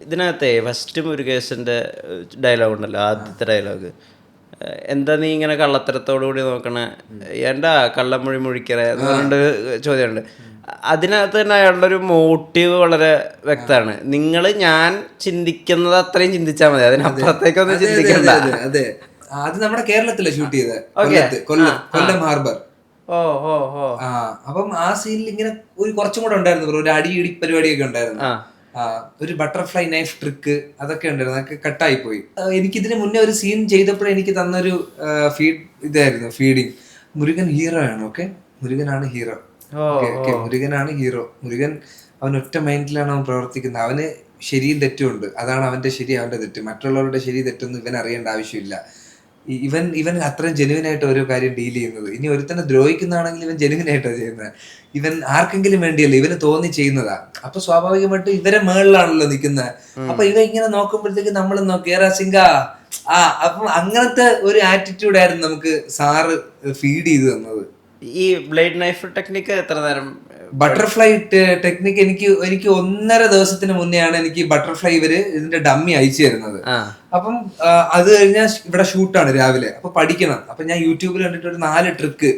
ഇതിനകത്തെ first മുരുകേശൻ്റെ dialogue ഉണ്ടല്ലോ, ആദ്യത്തെ ഡയലോഗ്, എന്താ നീ ഇങ്ങനെ കള്ളത്തരത്തോടു കൂടി നോക്കണേ, ഏണ്ടാ കള്ളമൊഴി മുഴിക്കറ എന്ന് പറഞ്ഞിട്ട് ചോദ്യമുണ്ട്. അതിനകത്ത് തന്നെ അയാളുടെ ഒരു മോട്ടീവ് വളരെ വ്യക്തമാണ്. നിങ്ങൾ ഞാൻ ചിന്തിക്കുന്നത് അത്രയും ചിന്തിച്ചാൽ മതി, അതിനപ്പുറത്തേക്കൊന്നും ചിന്തിക്കണ്ട. അതെ, അത് നമ്മുടെ കേരളത്തിലെ ഷൂട്ട് ചെയ്ത കൊല്ലം ഹാർബർ. അപ്പം ആ സീനിൽ ഇങ്ങനെ ഒരു കുറച്ചും കൂടെ ഉണ്ടായിരുന്നു, ഒരു അടിയിടി പരിപാടിയൊക്കെ ഉണ്ടായിരുന്നു. ഒരു ബട്ടർഫ്ലൈ നൈഫ് ട്രിക്ക് അതൊക്കെ ഉണ്ടായിരുന്നു, അതൊക്കെ കട്ടായി പോയി. എനിക്കിതിന് മുന്നേ ഒരു സീൻ ചെയ്തപ്പോഴേ എനിക്ക് തന്നൊരു ഇതായിരുന്നു ഫീഡിങ്. മുരുകൻ ഹീറോ ആണ്. ഓക്കെ, മുരുകനാണ് ഹീറോ. മുരുകനാണ് ഹീറോ. മുരുകൻ അവൻ ഒറ്റ മൈൻഡിലാണ് അവൻ പ്രവർത്തിക്കുന്നത്. അവന് ശരിയും തെറ്റും ഉണ്ട്. അതാണ് അവന്റെ ശരി, അവന്റെ തെറ്റ്. മറ്റുള്ളവരുടെ ശരി തെറ്റൊന്നും ഇവൻ അറിയേണ്ട ആവശ്യമില്ല. ഇവൻ അത്രയും ജെനുവിനായിട്ട് ഓരോ കാര്യം ഡീൽ ചെയ്യുന്നത്. ഇനി ഒരുത്തന്നെ ദ്രോഹിക്കുന്നതാണെങ്കിൽ ഇവൻ ജെനുവിനായിട്ടാണ് ചെയ്യുന്നത്. ഇവൻ ആർക്കെങ്കിലും വേണ്ടിയല്ല, ഇവന് തോന്നി ചെയ്യുന്നതാ. അപ്പൊ സ്വാഭാവികമായിട്ട് ഇവരെ മേളിലാണല്ലോ നിൽക്കുന്നത്. അപ്പൊ ഇവ ഇങ്ങനെ നോക്കുമ്പോഴത്തേക്ക് നമ്മൾ നോക്കിയാ സിംഗ അപ്പം അങ്ങനത്തെ ഒരു ആറ്റിറ്റ്യൂഡ് ആയിരുന്നു നമുക്ക് സാറ് ഫീഡ് ചെയ്ത് തന്നത്. ഈ ബ്ലേഡ് നൈഫ് ടെക്നിക്ക് എത്ര നേരം? ബട്ടർഫ്ലൈ ടെക്നിക്ക് എനിക്ക് 1.5 ദിവസത്തിന് മുന്നെയാണ് എനിക്ക് ബട്ടർഫ്ലൈ ഇവര് ഇതിന്റെ ഡമ്മി അയച്ചു തരുന്നത്. അപ്പം അത് കഴിഞ്ഞാൽ ഇവിടെ ഷൂട്ടാണ് രാവിലെ. അപ്പൊ പഠിക്കണം. അപ്പൊ ഞാൻ യൂട്യൂബിൽ കണ്ടിട്ട് ഒരു 4 ട്രിക്ക്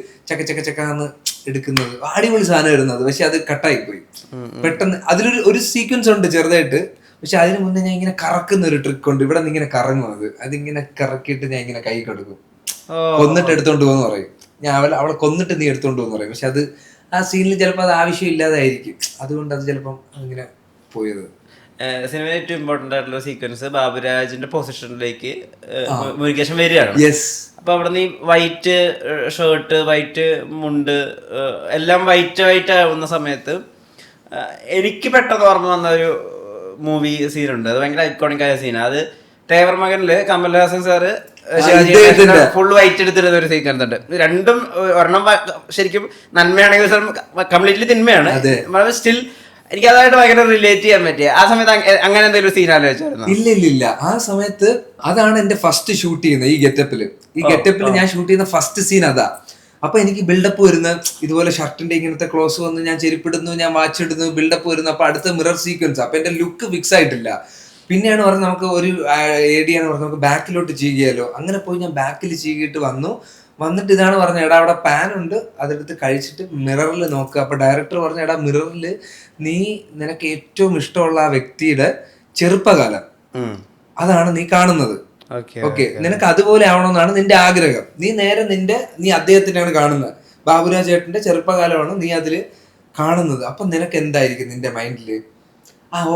ചക്കാന്ന് എടുക്കുന്നത്. അടിപൊളി സാധനം വരുന്നത്. പക്ഷെ അത് കട്ടായി പോയി പെട്ടെന്ന്. അതിലൊരു സീക്വൻസ് ഉണ്ട് ചെറുതായിട്ട്. പക്ഷെ അതിന് മുന്നേ ഞാൻ ഇങ്ങനെ കറക്കുന്ന ഒരു ട്രിക്ക് ഉണ്ട്. ഇവിടെ നിന്ന് ഇങ്ങനെ കറങ്ങും. അതിങ്ങനെ കറക്കിയിട്ട് ഞാൻ ഇങ്ങനെ കൈ കൊടുക്കും. കൊന്നിട്ട് എടുത്തോണ്ട് പോകുന്ന പറയും. ഞാൻ അവളെ കൊന്നിട്ട് നീ എടുത്തോണ്ട് പോകുന്ന പറയും. പക്ഷെ അത് ആ സീനിൽ ചിലപ്പോൾ അത് ആവശ്യമില്ലാതായിരിക്കും. അതുകൊണ്ട് അത് ചിലപ്പം അങ്ങനെ പോയത്. സിനിമയിൽ ഏറ്റവും ഇമ്പോർട്ടൻ്റ് ആയിട്ടുള്ള സീക്വൻസ് ബാബുരാജിന്റെ പൊസിഷനിലേക്ക് മുരുകേശൻ വരികയാണ്. അപ്പൊ അവിടെ നീ വൈറ്റ് ഷർട്ട്, വൈറ്റ് മുണ്ട്, എല്ലാം വൈറ്റ് ആവുന്ന സമയത്ത് എനിക്ക് പെട്ടെന്ന് ഓർമ്മ വന്ന ഒരു മൂവി സീനുണ്ട്. അത് ഭയങ്കര ഐക്കോണിക് ആയ സീനാണ്. അത് തേവർ മകനില് കമൽഹാസൻ സാറ് ഫുൾ വൈറ്റ് എടുത്തിരുന്ന ഒരു സീക്വൻസ് ഉണ്ട്. രണ്ടും ഒരെണ്ണം ശരിക്കും നന്മയാണെങ്കിൽ കംപ്ലീറ്റ്ലി തിന്മയാണ്. സ്റ്റിൽ എനിക്ക് അതായിട്ട് ഭയങ്കര റിലേറ്റ് ചെയ്യാൻ പറ്റിയ ആ സമയത്ത് അങ്ങനെ എന്തെങ്കിലും സീൻ ആലോചിച്ചായിരുന്നു? ഇല്ല. ആ സമയത്ത് അതാണ് എന്റെ ഫസ്റ്റ് ഷൂട്ട് ചെയ്യുന്നത്. ഈ ഗെറ്റപ്പില് ഞാൻ ഷൂട്ട് ചെയ്യുന്ന ഫസ്റ്റ് സീൻ അതാ. അപ്പൊ എനിക്ക് ബിൽഡപ്പ് വരുന്ന ഇതുപോലെ ഷർട്ടിന്റെ ഇങ്ങനത്തെ ക്ലോസ് വന്ന് ഞാൻ ചെരുപ്പിടുന്നു, ഞാൻ വാച്ച് ഇടുന്നു, ബിൽഡപ്പ് വരുന്നു. അപ്പൊ അടുത്ത മിറർ സീക്വൻസ്. അപ്പൊ എന്റെ ലുക്ക് ഫിക്സ് ആയിട്ടില്ല. പിന്നെയാണ് പറഞ്ഞത് നമുക്ക് ഒരു ഏടിയാണ് പറഞ്ഞത് നമുക്ക് ബാക്കിലോട്ട് ചീകിയാലോ. അങ്ങനെ പോയി ഞാൻ ബാക്കിൽ ചീകിയിട്ട് വന്നിട്ട് ഇതാണ് പറഞ്ഞത്, എടാ അവിടെ പാൻ ഉണ്ട്, അതെടുത്ത് കഴിച്ചിട്ട് മിററിൽ നോക്കുക. അപ്പൊ ഡയറക്ടർ പറഞ്ഞ, എടാ മിററിൽ നിനക്ക് ഏറ്റവും ഇഷ്ടമുള്ള ആ വ്യക്തിയുടെ ചെറുപ്പകാലം അതാണ് നീ കാണുന്നത്. ഓക്കെ, നിനക്ക് അതുപോലെ ആവണമെന്നാണ് നിന്റെ ആഗ്രഹം. നീ അദ്ദേഹത്തിനാണ് കാണുന്നത്. ബാബുരാജ് ചേട്ടന്റെ ചെറുപ്പകാലമാണ് നീ അതില് കാണുന്നത്. അപ്പൊ നിനക്ക് എന്തായിരിക്കും നിന്റെ മൈൻഡില്?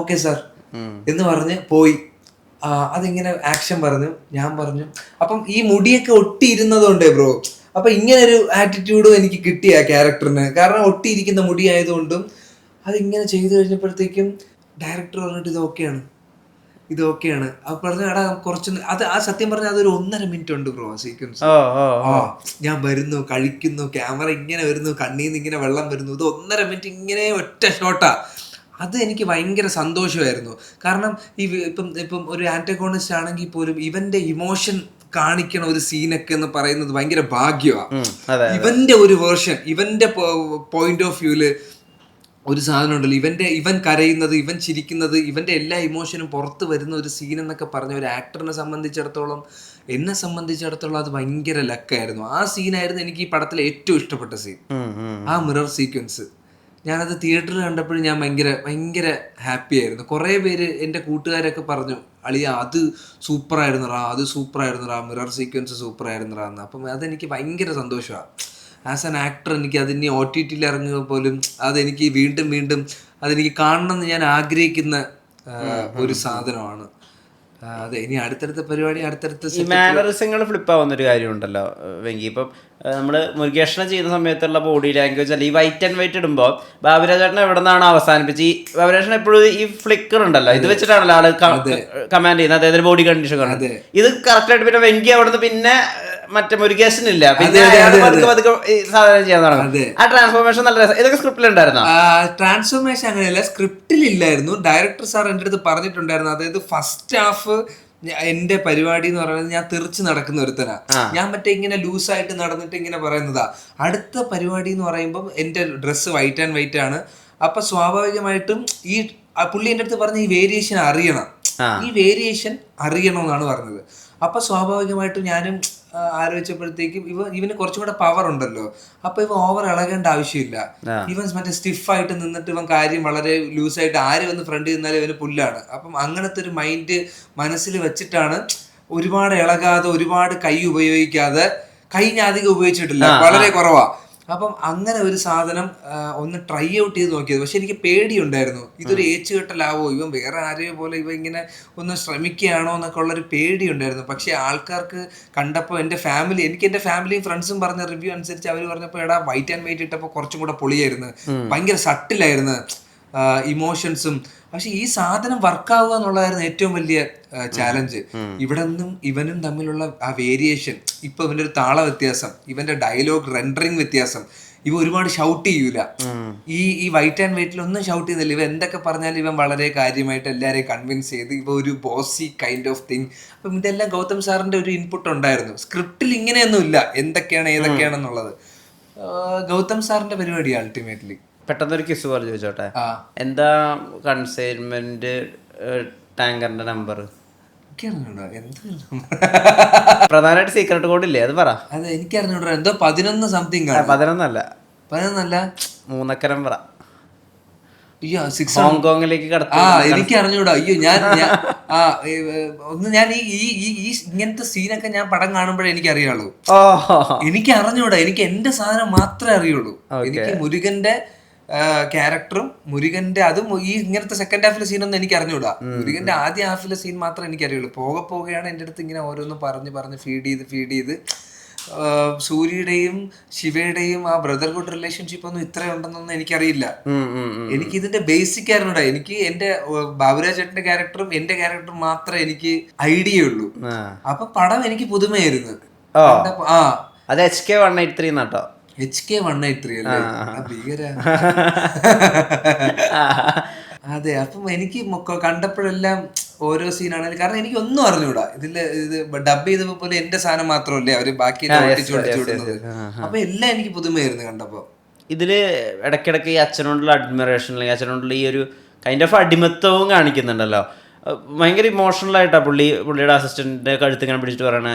ഓക്കെ സാർ എന്ന് പറഞ്ഞ് പോയി. അതിങ്ങനെ ആക്ഷൻ പറഞ്ഞു, ഞാൻ പറഞ്ഞു. അപ്പം ഈ മുടിയൊക്കെ ഒട്ടിയിരുന്നതുകൊണ്ടേ ബ്രോ. അപ്പൊ ഇങ്ങനെ ഒരു ആറ്റിറ്റ്യൂഡും എനിക്ക് കിട്ടിയ ക്യാരക്ടറിന്. കാരണം ഒട്ടിയിരിക്കുന്ന മുടി ആയതുകൊണ്ടും അതിങ്ങനെ ചെയ്തു കഴിഞ്ഞപ്പോഴത്തേക്കും ഡയറക്ടർ പറഞ്ഞിട്ട് ഇത് ഓക്കെയാണ്. അപ്പൊ പറഞ്ഞു, എടാ കുറച്ച് അത് ആ സത്യം പറഞ്ഞാൽ അതൊരു 1.5 മിനിറ്റ് ഉണ്ട് ബ്രോ സീക്വൻസ്. ഞാൻ വരുന്നു, കഴിക്കുന്നു, ക്യാമറ ഇങ്ങനെ വരുന്നു, കണ്ണീന്ന് ഇങ്ങനെ വെള്ളം വരുന്നു. ഇത് 1.5 മിനിറ്റ് ഇങ്ങനെ ഒറ്റ ഷോട്ടാ. അത് എനിക്ക് ഭയങ്കര സന്തോഷമായിരുന്നു. കാരണം ഇപ്പം ഒരു ആന്റഗോണിസ്റ്റ് ആണെങ്കിൽ പോലും ഇവന്റെ ഇമോഷൻ കാണിക്കണ ഒരു സീനൊക്കെ എന്ന് പറയുന്നത് ഭയങ്കര ഭാഗ്യമാണ്. ഇവന്റെ ഒരു വേർഷൻ, ഇവന്റെ പോയിന്റ് ഓഫ് വ്യൂല് ഒരു സാധനം ഉണ്ടല്ലോ, ഇവൻ കരയുന്നത്, ഇവൻ ചിരിക്കുന്നത്, ഇവന്റെ എല്ലാ ഇമോഷനും പുറത്ത് വരുന്ന ഒരു സീൻ എന്നൊക്കെ പറഞ്ഞ ഒരു ആക്ടറിനെ സംബന്ധിച്ചിടത്തോളം, എന്നെ സംബന്ധിച്ചിടത്തോളം അത് ഭയങ്കര ലക്കായിരുന്നു. ആ സീനായിരുന്നു എനിക്ക് ഈ പടത്തിലെ ഏറ്റവും ഇഷ്ടപ്പെട്ട സീൻ, ആ മിറർ സീക്വൻസ്. ഞാനത് തിയേറ്ററിൽ കണ്ടപ്പോഴും ഞാൻ ഭയങ്കര ഹാപ്പി ആയിരുന്നു. കുറേ പേര് എൻ്റെ കൂട്ടുകാരൊക്കെ പറഞ്ഞു, അളിയ അത് സൂപ്പറായിരുന്നറാ, മിറർ സീക്വൻസ് സൂപ്പറായിരുന്നറാ എന്ന്. അപ്പം അതെനിക്ക് ഭയങ്കര സന്തോഷമാണ്. ആസ് ആൻ ആക്ടർ എനിക്ക് അതിന് OTT ഇറങ്ങുക പോലും അതെനിക്ക് വീണ്ടും അതെനിക്ക് കാണണം എന്ന് ഞാൻ ആഗ്രഹിക്കുന്ന ഒരു സാധനമാണ്. അതെ, ഇനി അടുത്തടുത്ത പരിപാടി അടുത്തടുത്ത മാനറിസങ്ങൾ ഫ്ലിപ്പ് ആവുന്ന ഒരു കാര്യം ഉണ്ടല്ലോ വെങ്കി. ഇപ്പം നമ്മൾ മുരുകേഷനെ ചെയ്യുന്ന സമയത്തുള്ള ബോഡി ലാംഗ്വേജ് അല്ല, ഈ വൈറ്റ് ആൻഡ് വൈറ്റ് ഇടുമ്പോൾ ബാബുരാജേട്ടൻ എവിടെ നിന്നാണ് അവസാനിപ്പിച്ച് ഈ ബാബുരാജൻ എപ്പോഴും ഈ ഫ്ലിക്കർ ഉണ്ടല്ലോ, ഇത് വെച്ചിട്ടാണല്ലോ ആള് കമാൻഡ് ചെയ്യുന്നത്, അതായത് ബോഡി കണ്ടീഷൻ കാണുന്നത്. ഇത് കറക്റ്റ് ആയിട്ട് പിന്നെ വെങ്കി അവിടുന്ന് പിന്നെ മറ്റേ മുരുകേശനില്ല, പിന്നെ സാധനം ചെയ്യാൻ തുടങ്ങും. ആ ട്രാൻസ്ഫോർമേഷൻ നല്ല രസം. ഇതൊക്കെ സ്ക്രിപ്റ്റിലുണ്ടായിരുന്നോ? ട്രാൻസ്ഫോർമേഷൻ അങ്ങനെയല്ല, സ്ക്രിപ്റ്റിലില്ലായിരുന്നു. ഡയറക്ടർ സാർ എൻ്റെ അടുത്ത് പറഞ്ഞിട്ടുണ്ടായിരുന്നു. അതായത് ഫസ്റ്റ് ഹാഫ് എന്റെ പരിപാടി എന്ന് പറയുന്നത് ഞാൻ തെറിച്ച് നടക്കുന്ന ഒരുത്തനാ. ഞാൻ മറ്റേ ഇങ്ങനെ ലൂസായിട്ട് നടന്നിട്ട് ഇങ്ങനെ പറയുന്നതാ. അടുത്ത പരിപാടി എന്ന് പറയുമ്പോൾ എന്റെ ഡ്രസ്സ് വൈറ്റ് ആൻഡ് വൈറ്റ് ആണ്. അപ്പൊ സ്വാഭാവികമായിട്ടും ഈ പുള്ളി എൻ്റെ അടുത്ത് പറഞ്ഞ ഈ വേരിയേഷൻ അറിയണം. ഈ വേരിയേഷൻ അറിയണമെന്നാണ് പറഞ്ഞത്. അപ്പൊ സ്വാഭാവികമായിട്ടും ഞാനും ആലോചിച്ചപ്പോഴത്തേക്കും ഇവന് കുറച്ചും കൂടെ പവർ ഉണ്ടല്ലോ, അപ്പൊ ഇവ ഓവർ ഇളകേണ്ട ആവശ്യമില്ല. ഇവൻ മറ്റേ സ്റ്റിഫായിട്ട് നിന്നിട്ട് ഇവൻ കാര്യം വളരെ ലൂസായിട്ട് ആര് വന്ന് ഫ്രണ്ട് നിന്നാലും ഇവന് പുല്ലാണ്. അപ്പം അങ്ങനത്തെ ഒരു മൈൻഡ് മനസ്സിൽ വെച്ചിട്ടാണ് ഒരുപാട് ഇളകാതെ ഒരുപാട് കൈ ഉപയോഗിക്കാതെ, കൈ ഞാൻ അധികം ഉപയോഗിച്ചിട്ടില്ല, വളരെ കുറവാ. അപ്പം അങ്ങനെ ഒരു സാധനം ഒന്ന് ട്രൈ ഔട്ട് ചെയ്ത് നോക്കിയത്. പക്ഷെ എനിക്ക് പേടിയുണ്ടായിരുന്നു, ഇതൊരു ഏച്ചുകെട്ടലാവോ, ഇവൻ വേറെ ആരെയോ പോലെ ഇവ ഇങ്ങനെ ഒന്ന് ശ്രമിക്കുകയാണോ എന്നൊക്കെ ഉള്ളൊരു പേടിയുണ്ടായിരുന്നു. പക്ഷെ ആൾക്കാർക്ക് കണ്ടപ്പോൾ എൻ്റെ ഫാമിലിയും ഫ്രണ്ട്സും പറഞ്ഞ റിവ്യൂ അനുസരിച്ച് അവർ പറഞ്ഞപ്പോൾ എടാ വൈറ്റ് ആൻഡ് വൈറ്റ് ഇട്ടപ്പോൾ കുറച്ചും കൂടെ പൊളിയായിരുന്നു, ഭയങ്കര സട്ടിലായിരുന്നു ഇമോഷൻസും. പക്ഷെ ഈ സാധനം വർക്കാവുക എന്നുള്ളതായിരുന്നു ഏറ്റവും വലിയ ചാലഞ്ച്. ഇവിടെ നിന്നും ഇവനും തമ്മിലുള്ള ആ വേരിയേഷൻ, ഇപ്പൊ ഇവന്റെ ഒരു താള വ്യത്യാസം, ഇവന്റെ ഡയലോഗ് റെൻഡറിങ് വ്യത്യാസം, ഇവ ഒരുപാട് ഷൗട്ട് ചെയ്യൂല. ഈ വൈറ്റ് ആൻഡ് വൈറ്റിൽ ഒന്നും ഷൗട്ട് ചെയ്യുന്നില്ല. ഇവ എന്തൊക്കെ പറഞ്ഞാലും ഇവൻ വളരെ കാര്യമായിട്ട് എല്ലാവരെയും കൺവിൻസ് ചെയ്ത് ഇവ ഒരു ബോസി കൈൻഡ് ഓഫ് തിങ്. അപ്പം ഇതെല്ലാം ഗൗതം സാറിന്റെ ഒരു ഇൻപുട്ട് ഉണ്ടായിരുന്നു. സ്ക്രിപ്റ്റിൽ ഇങ്ങനെയൊന്നും ഇല്ല എന്തൊക്കെയാണ് ഏതൊക്കെയാണെന്നുള്ളത്. ഗൗതം സാറിന്റെ പരിപാടി അൾട്ടിമേറ്റ്ലി. പെട്ടെന്നൊരു കിസ് പോലെ ചോദിച്ചോട്ടെ, എന്താ കൺസൈൻമെന്റ് ടാങ്കറിന്റെ നമ്പർ? പ്രധാനമായിട്ട് സീക്രട്ട് കോഡ് ഇല്ലേ, അത് പറ. അതെ, എനിക്കറിഞ്ഞൂടാ. എന്തോ 11 സംതിങ്. 11 അല്ല 3 പറ. അയ്യോ, ഹോങ്കോങ്ങിലേക്ക് എനിക്ക് അറിഞ്ഞൂടാ. അയ്യോ, ഞാൻ ഈ ഇങ്ങനത്തെ സീനൊക്കെ ഞാൻ പടം കാണുമ്പോഴേ എനിക്ക് അറിയുള്ളൂ. എനിക്ക് അറിഞ്ഞൂടാ, എനിക്ക് എന്റെ സാധനം മാത്രമേ അറിയുള്ളൂ. എനിക്ക് മുരുകന്റെ ക്യാരക്ടറും മുരുകന്റെ അതും ഈ ഇങ്ങനത്തെ സെക്കൻഡ് ഹാഫിലെ സീനൊന്നും എനിക്ക് അറിഞ്ഞൂടാ. മുരുകന്റെ ആദ്യ ഹാഫിലെ സീൻ മാത്രമേ എനിക്ക് അറിയുള്ളൂ. പോകെയാണ് എൻ്റെ അടുത്ത് ഇങ്ങനെ ഓരോന്നും പറഞ്ഞ് ഫീഡ് ചെയ്ത് സൂര്യയുടെയും ശിവയുടെയും ആ ബ്രദർഹുഡ് റിലേഷൻഷിപ്പ് ഒന്നും ഇത്ര ഉണ്ടെന്നൊന്നും എനിക്കറിയില്ല. എനിക്ക് ഇതിന്റെ ബേസിക് അറിഞ്ഞൂടാ. എനിക്ക് എന്റെ ബാബുരാജ് ചേട്ടന്റെ ക്യാരക്ടറും എന്റെ ക്യാരക്ടറും മാത്രമേ എനിക്ക് ഐഡിയ ഉള്ളൂ. അപ്പൊ പടം എനിക്ക് പുതുമയായിരുന്നു. അത് HK183 എന്നാട്ടോ. HK183 അല്ലേ, ഭീകര. അതെ, അപ്പം എനിക്ക് കണ്ടപ്പോഴെല്ലാം ഓരോ സീനാണെങ്കിലും, കാരണം എനിക്ക് ഒന്നും അറിഞ്ഞൂടാ. ഇത് ഡബ് ചെയ്തപ്പോ പോലെ എന്റെ സാധനം മാത്രമല്ലേ അവര് ബാക്കി ഓടിച്ചുകൊണ്ടിടുന്നത്. അപ്പൊ എല്ലാം എനിക്ക് പുതുമയായിരുന്നു കണ്ടപ്പോ. ഇതില് ഇടയ്ക്കിടയ്ക്ക് ഈ അച്ഛനോടുള്ള അഡ്മിറേഷൻ, അല്ലെങ്കിൽ അച്ഛനോടുള്ള ഈ ഒരു കൈൻഡ് ഓഫ് അടിമത്വവും കാണിക്കുന്നുണ്ടല്ലോ. ഭയങ്കര ഇമോഷണൽ ആയിട്ടാണ് പുള്ളിയുടെ അസിസ്റ്റന്റിന്റെ കഴുത്ത് ഇങ്ങനെ പിടിച്ചിട്ട് പറയണ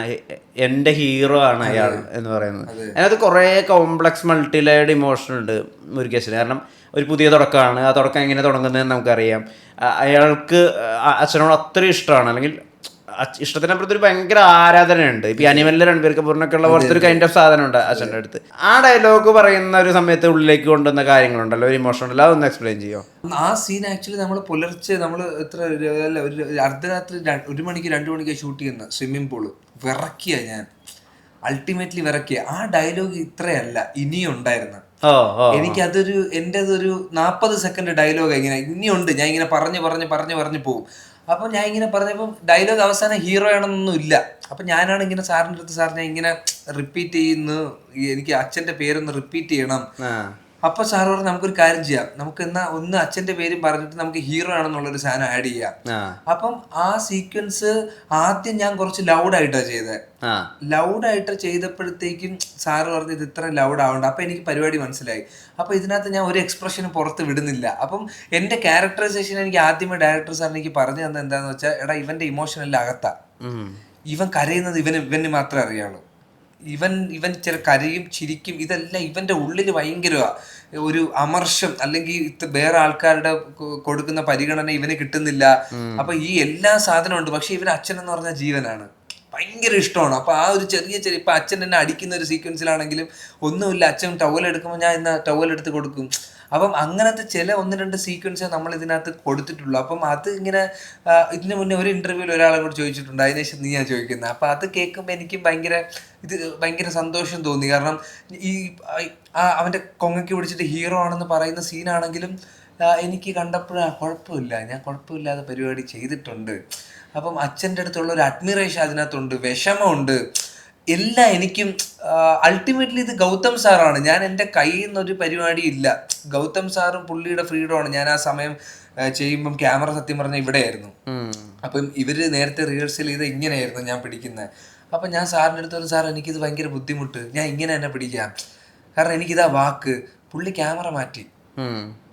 എൻ്റെ ഹീറോ ആണ് അയാൾ എന്ന് പറയുന്നത്. അതിനകത്ത് കുറേ കോംപ്ലക്സ് മൾട്ടി ലെയർഡ് ഇമോഷൻ ഉണ്ട് മുരുകേശന്. കാരണം ഒരു പുതിയ തുടക്കമാണ്, ആ തുടക്കം എങ്ങനെ തുടങ്ങുന്നതെന്ന് നമുക്കറിയാം. അയാൾക്ക് അച്ഛനോട് അത്ര ഇഷ്ടമാണ്, അല്ലെങ്കിൽ ഇഷ്ടത്തിനപ്പുറത്ത് ഒരു ഭയങ്കര ആരാധനയുണ്ട്. ഇപ്പൊ അനിമലിലെ രൺബീർ കപൂറിനൊക്കെ ഉള്ള പോലത്തെ ഒരു കൈൻഡ് ഓഫ് സാധനം ഉണ്ട് അച്ഛൻ്റെ അടുത്ത്. ആ ഡയലോഗ് പറയുന്ന ഒരു സമയത്ത് ഉള്ളിലേക്ക് കൊണ്ടുവന്ന കാര്യങ്ങളുണ്ടല്ലോ, ഒരു ഇമോഷൻ ഉണ്ടല്ലോ, അതൊന്ന് എക്സ്പ്ലെയിൻ ചെയ്യോ? ആ സീൻ ആക്ച്വലി നമ്മൾ പുലർച്ചെ ഒരു അർദ്ധരാത്രി 1 മണിക്ക് 2 മണിക്ക് ഷൂട്ട് ചെയ്യുന്ന സ്വിമ്മിംഗ് പൂള് വിറക്കിയ ഞാൻ അൾട്ടിമേറ്റ്ലി വിറക്കിയ. ആ ഡയലോഗ് ഇത്രയല്ല ഇനിയും ഉണ്ടായിരുന്നു. എനിക്കതൊരു എന്റേതൊരു 40 സെക്കൻഡ് ഡയലോഗ് ഇനിയുണ്ട്. ഞാൻ ഇങ്ങനെ പറഞ്ഞു പോകും. അപ്പൊ ഞാൻ ഇങ്ങനെ പറഞ്ഞപ്പം ഡയലോഗ് അവസാനം ഹീറോ ആണെന്നൊന്നും ഇല്ല. അപ്പൊ ഞാനാണ് ഇങ്ങനെ സാറിൻ്റെ അടുത്ത്, സാർ ഞാൻ ഇങ്ങനെ റിപ്പീറ്റ് ചെയ്യുന്നു, എനിക്ക് അച്ഛന്റെ പേരൊന്ന് റിപ്പീറ്റ് ചെയ്യണം. അപ്പൊ സാർ പറഞ്ഞു നമുക്കൊരു കാര്യം ചെയ്യാം, നമുക്ക് എന്നാ ഒന്ന് അച്ഛന്റെ പേരും പറഞ്ഞിട്ട് നമുക്ക് ഹീറോ ആണെന്നുള്ളൊരു സാധനം ആഡ് ചെയ്യാം. അപ്പം ആ സീക്വൻസ് ആദ്യം ഞാൻ കുറച്ച് ലൗഡായിട്ടാണ് ചെയ്തത്. ലൗഡായിട്ട് ചെയ്തപ്പോഴത്തേക്കും സാറ് പറഞ്ഞു ഇത് ഇത്ര ലൗഡ് ആവണ്ട. അപ്പൊ എനിക്ക് പരിപാടി മനസ്സിലായി. അപ്പൊ ഇതിനകത്ത് ഞാൻ ഒരു എക്സ്പ്രഷനും പുറത്ത് വിടുന്നില്ല. അപ്പം എന്റെ ക്യാരക്ടറൈസേഷൻ എനിക്ക് ആദ്യമേ ഡയറക്ടർ സാർ എനിക്ക് പറഞ്ഞു തന്നെ എന്താന്ന് വെച്ചാൽ, എടാ ഇവന്റെ ഇമോഷൻ എല്ലാം അകത്താ, ഇവൻ കരയുന്നത് ഇവന് മാത്രമേ അറിയാവുള്ളൂ. ഇവൻ ചില കരയും ചിരിക്കും, ഇതെല്ലാം ഇവന്റെ ഉള്ളിൽ ഭയങ്കര ഒരു അമർഷം, അല്ലെങ്കിൽ വേറെ ആൾക്കാരുടെ കൊടുക്കുന്ന പരിഗണന ഇവന് കിട്ടുന്നില്ല. അപ്പൊ ഈ എല്ലാ സാധനവും ഉണ്ട്. പക്ഷെ ഇവൻ അച്ഛൻ എന്ന് പറഞ്ഞ ജീവനാണ്, ഭയങ്കര ഇഷ്ടമാണ്. അപ്പൊ ആ ഒരു ചെറിയ ഇപ്പൊ അച്ഛൻ എന്നെ അടിക്കുന്ന ഒരു സീക്വൻസിലാണെങ്കിലും ഒന്നുമില്ല, അച്ഛൻ ടവൽ എടുക്കുമ്പോൾ ഞാൻ ഇന്ന് ടവൽ എടുത്ത് കൊടുക്കും. അപ്പം അങ്ങനത്തെ ചില 1-2 സീക്വൻസ് നമ്മൾ ഇതിനകത്ത് കൊടുത്തിട്ടുള്ളൂ. അപ്പം അത് ഇങ്ങനെ ഇതിന് മുന്നേ ഒരു ഇന്റർവ്യൂവിൽ ഒരാളെ കൂടെ ചോദിച്ചിട്ടുണ്ട്, അതിനുശേഷം നീ ചോദിക്കുന്നത്. അപ്പം അത് കേൾക്കുമ്പോൾ എനിക്ക് ഭയങ്കര സന്തോഷം തോന്നി. കാരണം ഈ അവന്റെ കൊങ്ങയ്ക്ക് പിടിച്ചിട്ട് ഹീറോ ആണെന്ന് പറയുന്ന സീനാണെങ്കിലും എനിക്ക് കണ്ടപ്പോഴാണ് കുഴപ്പമില്ല, ഞാൻ കുഴപ്പമില്ലാതെ പരിപാടി ചെയ്തിട്ടുണ്ട്. അപ്പം അച്ഛൻ്റെ അടുത്തുള്ള ഒരു അഡ്മിറേഷൻ അതിനകത്തുണ്ട്, വിഷമമുണ്ട്, എല്ലാം എനിക്കും. അൾട്ടിമേറ്റ്ലി ഇത് ഗൗതം സാറാണ്. ഞാൻ എൻ്റെ കയ്യിൽ നിന്നൊരു പരിപാടി ഇല്ല, ഗൗതം സാറും പുള്ളിയുടെ ഫ്രീഡമാണ്. ഞാൻ ആ സമയം ചെയ്യുമ്പം ക്യാമറ സത്യം പറഞ്ഞാൽ ഇവിടെയായിരുന്നു. അപ്പം ഇവര് നേരത്തെ റിഹേഴ്സൽ ചെയ്ത് ഇങ്ങനെയായിരുന്നു ഞാൻ പിടിക്കുന്നത്. അപ്പം ഞാൻ സാറിൻ്റെ അടുത്ത് സാർ എനിക്കിത് ഭയങ്കര ബുദ്ധിമുട്ട്, ഞാൻ ഇങ്ങനെ തന്നെ പിടിക്കാം, കാരണം എനിക്കിതാ വാക്ക്. പുള്ളി ക്യാമറ മാറ്റി,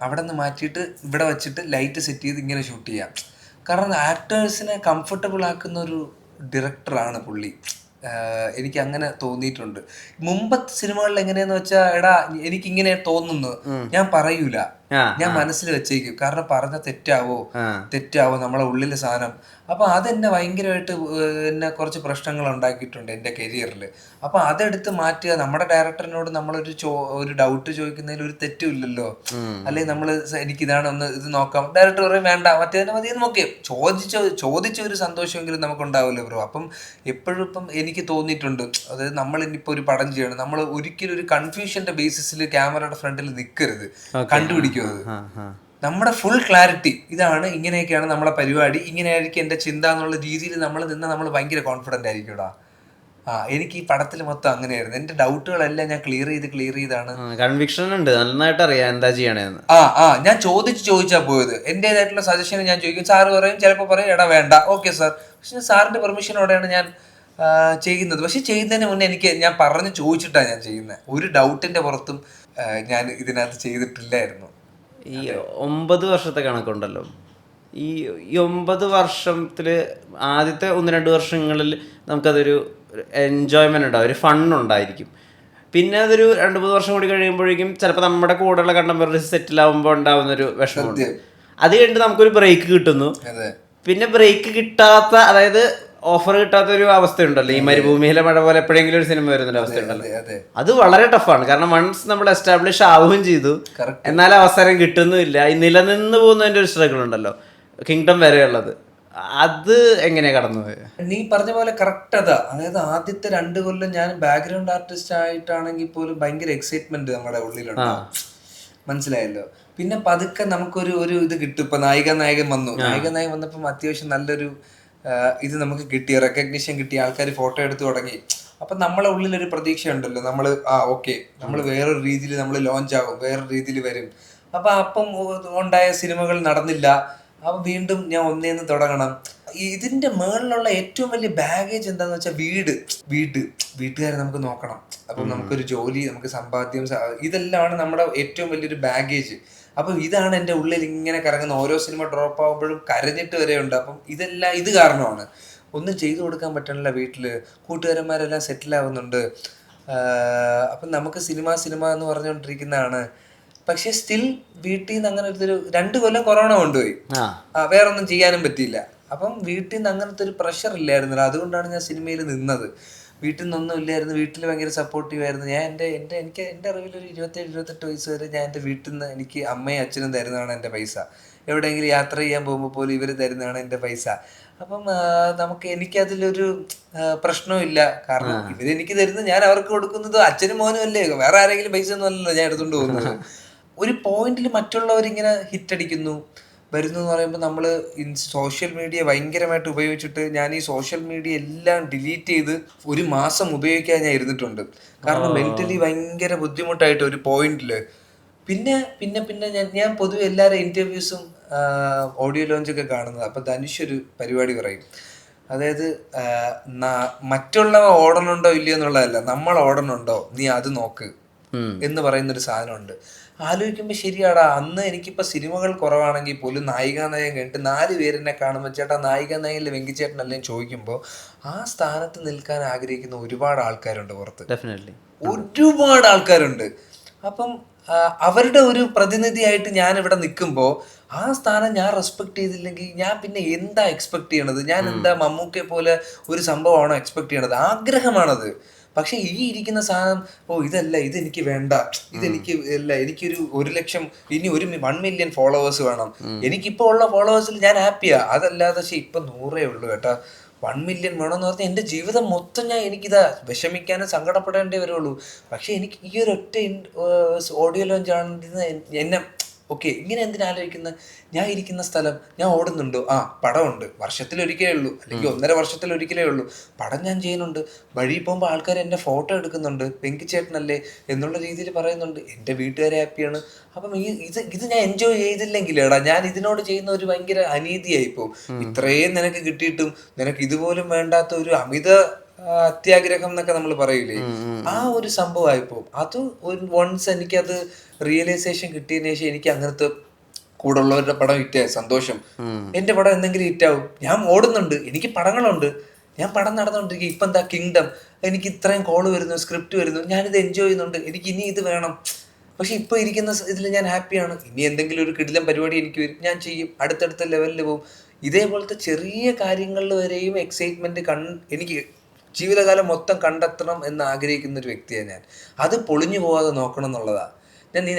അവിടെ നിന്ന് മാറ്റിയിട്ട് ഇവിടെ വെച്ചിട്ട് ലൈറ്റ് സെറ്റ് ചെയ്ത് ഇങ്ങനെ ഷൂട്ട് ചെയ്യാം. കാരണം ആക്ടേഴ്സിനെ കംഫർട്ടബിൾ ആക്കുന്ന ഒരു ഡയറക്ടറാണ് പുള്ളി. എനിക്ക് അങ്ങനെ തോന്നിയിട്ടുണ്ട്. മുമ്പത്തെ സിനിമകളിൽ എങ്ങനെയാന്ന് വെച്ചാൽ, എടാ എനിക്കിങ്ങനെ തോന്നുന്നു, ഞാൻ പറയൂല, ഞാൻ മനസ്സിൽ വെച്ചേക്കും. കാരണം പറഞ്ഞ തെറ്റാവോ നമ്മളെ ഉള്ളിലെ സാധനം. അപ്പൊ അതെന്നെ ഭയങ്കരമായിട്ട് എന്നെ കുറച്ച് പ്രശ്നങ്ങൾ ഉണ്ടാക്കിയിട്ടുണ്ട് എൻ്റെ കരിയറിൽ. അപ്പൊ അതെടുത്ത് മാറ്റുക. നമ്മുടെ ഡയറക്ടറിനോട് ഒരു ഡൗട്ട് ചോദിക്കുന്നതിൽ ഒരു തെറ്റുമില്ലല്ലോ. അല്ലെങ്കിൽ നമ്മൾ എനിക്കിതാണ് ഒന്ന് ഇത് നോക്കാം, ഡയറക്ടർ പറയും വേണ്ട മറ്റേതിനെ മതി നോക്കിയോ, ചോദിച്ച ഒരു സന്തോഷമെങ്കിലും നമുക്ക് ഉണ്ടാവില്ല ബ്രോ. അപ്പം എപ്പോഴും ഇപ്പം എനിക്ക് തോന്നിയിട്ടുണ്ട്, അതായത് നമ്മൾ ഇനിയിപ്പോൾ ഒരു പടം ചെയ്യണം, നമ്മൾ ഒരിക്കലും ഒരു കൺഫ്യൂഷന്റെ ബേസിസിൽ ക്യാമറയുടെ ഫ്രണ്ടിൽ നിൽക്കരുത്, കണ്ടുപിടിക്കുന്നത്. നമ്മുടെ ഫുൾ ക്ലാരിറ്റി, ഇതാണ് ഇങ്ങനെയൊക്കെയാണ് നമ്മളെ പരിപാടി, ഇങ്ങനെയായിരിക്കും എൻ്റെ ചിന്ത എന്നുള്ള രീതിയിൽ നമ്മൾ ഭയങ്കര കോൺഫിഡൻ്റ് ആയിരിക്കുംടാ. എനിക്ക് ഈ പടത്തിൽ മൊത്തം അങ്ങനെയായിരുന്നു. എൻ്റെ ഡൗട്ടുകളെല്ലാം ഞാൻ ക്ലിയർ ചെയ്താണ്. കൺവിക്ഷൻ ഉണ്ട്, നന്നായിട്ട് അറിയാം എന്താ ചെയ്യണേന്ന്. ഞാൻ ചോദിച്ചാ പോയത്. എൻ്റെതായിട്ടുള്ള സജഷൻ ഞാൻ ചോദിക്കും, സാറ് പറയും, ചിലപ്പോൾ പറയും എടാ വേണ്ട, ഓക്കെ സാർ. പക്ഷെ സാറിൻ്റെ പെർമിഷനോടെയാണ് ഞാൻ ചെയ്യുന്നത്. പക്ഷെ ചെയ്യുന്നതിന് മുന്നേ ഞാൻ ചോദിച്ചിട്ടാണ് ഞാൻ ചെയ്യുന്നത്. ഒരു ഡൗട്ടിൻ്റെ പുറത്തും ഞാൻ ഇതിനകത്ത് ചെയ്തിട്ടില്ലായിരുന്നു. ഈ 9 വർഷത്തെ കണക്കുണ്ടല്ലോ, ഈ 9 വർഷത്തിൽ ആദ്യത്തെ 1-2 വർഷങ്ങളിൽ നമുക്കതൊരു എൻജോയ്മെൻ്റ് ഉണ്ടാവും, ഒരു ഫണ്ണുണ്ടായിരിക്കും. പിന്നെ അതൊരു 2-3 വർഷം കൂടി കഴിയുമ്പോഴേക്കും ചിലപ്പോൾ നമ്മുടെ കൂടെയുള്ള കണ്ടംപററീസ് സെറ്റിലാവുമ്പോൾ ഉണ്ടാവുന്നൊരു വിഷമമുണ്ട്. അത് കഴിഞ്ഞിട്ട് നമുക്കൊരു ബ്രേക്ക് കിട്ടുന്നു. പിന്നെ ബ്രേക്ക് കിട്ടാത്ത, അതായത് ഓഫർ കിട്ടാത്ത ഒരു അവസ്ഥയുണ്ടല്ലോ, ഈ മരുഭൂമിയിലെ മഴ പോലെ എപ്പോഴെങ്കിലും ഒരു സിനിമ വരുന്നൊരു അവസ്ഥയുണ്ടല്ലോ. അത് വളരെ ടഫാണ്. കാരണം വൺസ് നമ്മൾ എസ്റ്റാബ്ലിഷ് ആവുകയും ചെയ്തു, എന്നാൽ അവസരം കിട്ടുന്നുമില്ല. ഈ നിലനിന്ന് പോകുന്നതിൻ്റെ ഒരു സ്ട്രഗിൾ ഉണ്ടല്ലോ, കിങ്ഡം വരെയുള്ളത്. അത് എങ്ങനെയാ കടന്നുപോയത്? നീ പറഞ്ഞ പോലെ കറക്റ്റ് അതാ. അതായത് ആദ്യത്തെ 2 കൊല്ലം ഞാൻ ബാക്ക്ഗ്രൗണ്ട് ആർട്ടിസ്റ്റ് ആയിട്ടാണെങ്കിൽ പോലും ഭയങ്കര എക്സൈറ്റ്മെന്റ് നമ്മുടെ ഉള്ളിലുണ്ടാവും, മനസ്സിലായല്ലോ. പിന്നെ പതുക്കെ നമുക്കൊരു ഇത് കിട്ടും. ഇപ്പൊ നായകൻ വന്നപ്പം അത്യാവശ്യം നല്ലൊരു ഇത് നമുക്ക് കിട്ടി, റെക്കഗ്നിഷൻ കിട്ടി, ആൾക്കാർ ഫോട്ടോ എടുത്ത് തുടങ്ങി. അപ്പം നമ്മളെ ഉള്ളിലൊരു പ്രതീക്ഷ ഉണ്ടല്ലോ, നമ്മൾ ഓക്കെ, നമ്മൾ വേറൊരു രീതിയിൽ നമ്മൾ ലോഞ്ച് ആകും, വേറൊരു രീതിയിൽ വരും. അപ്പം ഉണ്ടായ സിനിമകൾ നടന്നില്ല, അപ്പം വീണ്ടും ഞാൻ ഒന്നേന്ന് തുടങ്ങണം. ഇതിന്റെ മേളിലുള്ള ഏറ്റവും വലിയ ബാഗേജ് എന്താന്ന് വെച്ചാൽ വീട്ടുകാരെ നമുക്ക് നോക്കണം. അപ്പം നമുക്കൊരു ജോലി, നമുക്ക് സമ്പാദ്യം, ഇതെല്ലാമാണ് നമ്മുടെ ഏറ്റവും വലിയൊരു ബാഗേജ്. അപ്പം ഇതാണ് എൻ്റെ ഉള്ളിൽ ഇങ്ങനെ കറങ്ങുന്ന. ഓരോ സിനിമ ഡ്രോപ്പ് ആകുമ്പോഴും കരഞ്ഞിട്ട് വരെ ഉണ്ട്. അപ്പം ഇത് കാരണമാണ് ഒന്നും ചെയ്തു കൊടുക്കാൻ പറ്റണില്ല. വീട്ടിൽ കൂട്ടുകാരന്മാരെല്ലാം സെറ്റിലാവുന്നുണ്ട്. അപ്പം നമുക്ക് സിനിമ എന്ന് പറഞ്ഞുകൊണ്ടിരിക്കുന്നതാണ്. പക്ഷെ സ്റ്റിൽ വീട്ടിൽ നിന്ന് അങ്ങനെ ഒരു 2 കൊല്ലം കൊറോണ കൊണ്ടുപോയി, വേറൊന്നും ചെയ്യാനും പറ്റിയില്ല. അപ്പം വീട്ടിൽ നിന്ന് അങ്ങനത്തെ ഒരു പ്രഷർ ഇല്ലായിരുന്നില്ല. അതുകൊണ്ടാണ് ഞാൻ സിനിമയിൽ നിന്നത്. വീട്ടിൽ നിന്നൊന്നും ഇല്ലായിരുന്നു, വീട്ടിൽ ഭയങ്കര സപ്പോർട്ടീവ് ആയിരുന്നു. ഞാൻ എൻ്റെ അറിവിലൊരു 27-28 വയസ്സ് വരെ ഞാൻ എൻ്റെ വീട്ടിൽ നിന്ന് എനിക്ക് അമ്മയും അച്ഛനും തരുന്നതാണ് എൻ്റെ പൈസ. എവിടെയെങ്കിലും യാത്ര ചെയ്യാൻ പോകുമ്പോൾ പോലും ഇവർ തരുന്നതാണ് എൻ്റെ പൈസ. അപ്പം എനിക്കതിലൊരു പ്രശ്നവും ഇല്ല. കാരണം ഇവരെനിക്ക് തരുന്നത് ഞാൻ അവർക്ക് കൊടുക്കുന്നത് അച്ഛനും മോനും അല്ലേ, വേറെ ആരെങ്കിലും പൈസ ഒന്നും അല്ലല്ലോ ഞാൻ എടുത്തുകൊണ്ട് പോകുന്നത്. ഒരു പോയിന്റിൽ മറ്റുള്ളവരിങ്ങനെ ഹിറ്റടിക്കുന്നു വരുന്നു എന്ന് പറയുമ്പോൾ നമ്മൾ സോഷ്യൽ മീഡിയ ഭയങ്കരമായിട്ട് ഉപയോഗിച്ചിട്ട് ഞാൻ ഈ സോഷ്യൽ മീഡിയ എല്ലാം ഡിലീറ്റ് ചെയ്ത് 1 മാസം ഉപയോഗിക്കാൻ ഞാൻ ഇരുന്നിട്ടുണ്ട്. കാരണം മെന്റലി ഭയങ്കര ബുദ്ധിമുട്ടായിട്ട് ഒരു പോയിന്റില്. പിന്നെ ഞാൻ പൊതുവെ എല്ലാവരും ഇന്റർവ്യൂസും ഓഡിയോ ലോഞ്ചൊക്കെ കാണുന്നത്. അപ്പൊ ധനുഷ് ഒരു പരിപാടി പറയും, അതായത് മറ്റുള്ളവ ഓടണുണ്ടോ ഇല്ലയോ എന്നുള്ളതല്ല, നമ്മൾ ഓടണുണ്ടോ നീ അത് നോക്ക് എന്ന് പറയുന്നൊരു സാധനമുണ്ട്. ആലോചിക്കുമ്പോൾ ശരിയാടാ, അന്ന് എനിക്കിപ്പോ സിനിമകൾ കുറവാണെങ്കിൽ പോലും നായികാനായകൻ കഴിഞ്ഞിട്ട് 4 പേരെന്നെ കാണുമ്പോൾ ചേട്ടാ നായികാനായകനിലെ വെങ്കിച്ചേട്ടനല്ലേ ചോദിക്കുമ്പോൾ ആ സ്ഥാനത്ത് നിൽക്കാൻ ആഗ്രഹിക്കുന്ന ഒരുപാട് ആൾക്കാരുണ്ട് പുറത്ത്, ഒരുപാട് ആൾക്കാരുണ്ട്. അപ്പം അവരുടെ ഒരു പ്രതിനിധിയായിട്ട് ഞാൻ ഇവിടെ നിൽക്കുമ്പോൾ ആ സ്ഥാനം ഞാൻ റെസ്പെക്ട് ചെയ്തില്ലെങ്കിൽ ഞാൻ പിന്നെ എന്താ എക്സ്പെക്ട് ചെയ്യണത്? ഞാൻ എന്താ മമ്മൂക്കെ പോലെ ഒരു സംഭവമാണോ എക്സ്പെക്ട് ചെയ്യണത്? ആഗ്രഹമാണത്. പക്ഷെ ഈ ഇരിക്കുന്ന സാധനം, ഇതല്ല, ഇതെനിക്ക് വേണ്ട, ഇതെനിക്ക് അല്ല, എനിക്കൊരു 1 ലക്ഷം, ഇനി 1 മില്യൺ ഫോളോവേഴ്സ് വേണം. എനിക്കിപ്പോൾ ഉള്ള ഫോളോവേഴ്സിൽ ഞാൻ ഹാപ്പിയാ, അതല്ലാതെ. പക്ഷെ ഇപ്പൊ 100 ഉള്ളൂ കേട്ടാ, 1 മില്യൺ വേണമെന്ന് പറഞ്ഞാൽ എൻ്റെ ജീവിതം മൊത്തം എനിക്കിതാ വിഷമിക്കാനും സങ്കടപ്പെടേണ്ടേ വരുള്ളൂ. പക്ഷെ എനിക്ക് ഈ ഒരു ഒറ്റ ഓഡിയോ ലോഞ്ച് ആണെന്ന് എന്നെ ഓക്കെ ഇങ്ങനെ എന്തിനാലോചിക്കുന്ന? ഞാൻ ഇരിക്കുന്ന സ്ഥലം, ഞാൻ ഓടുന്നുണ്ടോ? പടമുണ്ട്, വർഷത്തിലൊരിക്കലേ ഉള്ളൂ, അല്ലെങ്കിൽ 1.5 വർഷത്തിലൊരിക്കലേ ഉള്ളൂ, പടം ഞാൻ ചെയ്യുന്നുണ്ട്. വഴി പോകുമ്പോൾ ആൾക്കാർ എൻ്റെ ഫോട്ടോ എടുക്കുന്നുണ്ട്, വെങ്കിച്ചേട്ടനല്ലേ എന്നുള്ള രീതിയിൽ പറയുന്നുണ്ട്. എൻ്റെ വീട്ടുകാരെ ഹാപ്പിയാണ്. അപ്പം ഇത് ഞാൻ എൻജോയ് ചെയ്തില്ലെങ്കിൽ എടാ, ഞാൻ ഇതിനോട് ചെയ്യുന്ന ഒരു ഭയങ്കര അനീതിയായിപ്പോ. ഇത്രയും നിനക്ക് കിട്ടിയിട്ടും നിനക്ക് ഇതുപോലും വേണ്ടാത്ത ഒരു അമിത അത്യാഗ്രഹം എന്നൊക്കെ നമ്മൾ പറയില്ലേ, ആ ഒരു സംഭവമായിപ്പോ. അത് വൺസ് എനിക്കത് റിയലൈസേഷൻ കിട്ടിയതിനു ശേഷം എനിക്ക് അങ്ങനത്തെ കൂടെ ഉള്ളവരുടെ പടം ഹിറ്റായി സന്തോഷം, എന്റെ പടം എന്തെങ്കിലും ഹിറ്റാവും, ഞാൻ ഓടുന്നുണ്ട്, എനിക്ക് പടങ്ങളുണ്ട്, ഞാൻ പടം നടന്നുകൊണ്ടിരിക്കുക. ഇപ്പം എന്താ കിങ്ഡം, എനിക്ക് ഇത്രയും കോള് വരുന്നു, സ്ക്രിപ്റ്റ് വരുന്നു, ഞാനിത് എൻജോയ് ചെയ്യുന്നുണ്ട്, എനിക്ക് ഇനി ഇത് വേണം. പക്ഷെ ഇപ്പൊ ഇരിക്കുന്ന ഇതിൽ ഞാൻ ഹാപ്പിയാണ്. ഇനി എന്തെങ്കിലും ഒരു കിടിലം പരിപാടി എനിക്ക് വരും, ഞാൻ ചെയ്യും, അടുത്തടുത്ത ലെവലിൽ പോകും. ഇതേപോലത്തെ ചെറിയ കാര്യങ്ങളിൽ വരെയും എക്സൈറ്റ്മെന്റ് എനിക്ക് ജീവിതകാലം മൊത്തം കണ്ടെത്തണം എന്ന് ആഗ്രഹിക്കുന്ന ഒരു വ്യക്തിയാണ് ഞാൻ. അത് പൊളിഞ്ഞു പോവാതെ നോക്കണം എന്നുള്ളതാണ് ഞാൻ.